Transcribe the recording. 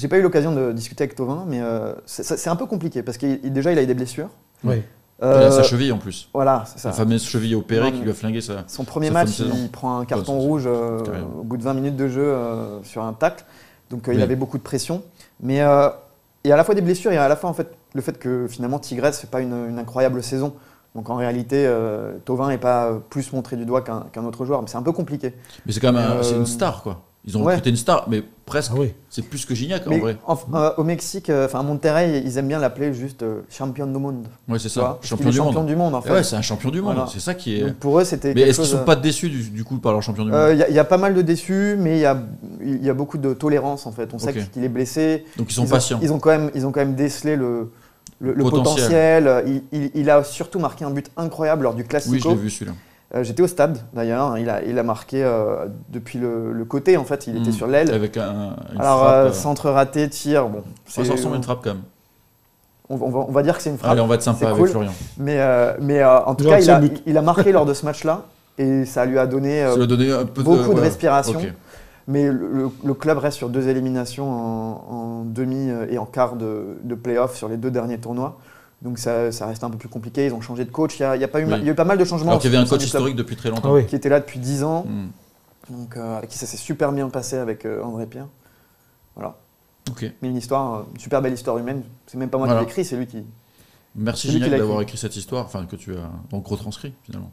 J'ai pas eu l'occasion de discuter avec Thauvin, mais c'est un peu compliqué parce qu'il déjà il a eu des blessures. Oui. Il a sa cheville en plus. Voilà, c'est ça. La fameuse cheville opérée qui lui a flingué son premier sa match, fin de saison. il prend un carton rouge au bout de 20 minutes de jeu sur un tacle. Donc il avait beaucoup de pression. Mais il y a à la fois des blessures et à la fois en fait, le fait que finalement Tigres ne fait pas une incroyable saison. Donc en réalité, Thauvin n'est pas plus montré du doigt qu'un autre joueur. Mais c'est un peu compliqué. Mais c'est quand même c'est une star, quoi. Ils ont recruté une star, mais presque. Ah oui. C'est plus que Gignac, mais en vrai. Au Mexique, à Monterrey, ils aiment bien l'appeler juste champion du monde. Ouais, c'est ça. Champion du monde, en fait. Ouais, c'est un champion du monde. Voilà. C'est ça qui est. Donc pour eux, c'était. Mais est-ce qu'ils sont pas déçus du coup par leur champion du monde? Il y a pas mal de déçus, mais il y a beaucoup de tolérance en fait. On sait qu'il est blessé. Donc ils sont patients. Ils ont quand même décelé le potentiel. Il a surtout marqué un but incroyable lors du Classico. Oui, je l'ai vu celui-là. J'étais au stade d'ailleurs, il a marqué depuis le côté en fait, il était sur l'aile. Avec une frappe. Centre raté, tir, bon. Ça ressemble à une frappe quand même. On va dire que c'est une frappe. Allez, on va être sympa avec Florian. Mais en tout cas, il a marqué lors de ce match-là et ça lui a donné, beaucoup de respiration. Okay. Mais le club reste sur 2 éliminations en demi et en quart de play-off sur les 2 derniers tournois. Donc ça reste un peu plus compliqué, ils ont changé de coach, il y a eu pas mal de changements. Alors qu'il y avait un coach historique depuis très longtemps. Qui était là depuis 10 ans, donc, avec qui ça s'est super bien passé avec André Pierre. Voilà. Okay. Mais une super belle histoire humaine, c'est même pas moi qui l'ai écrit, c'est lui qui... Merci Gignac d'avoir écrit cette histoire, enfin que tu as donc retranscrit finalement.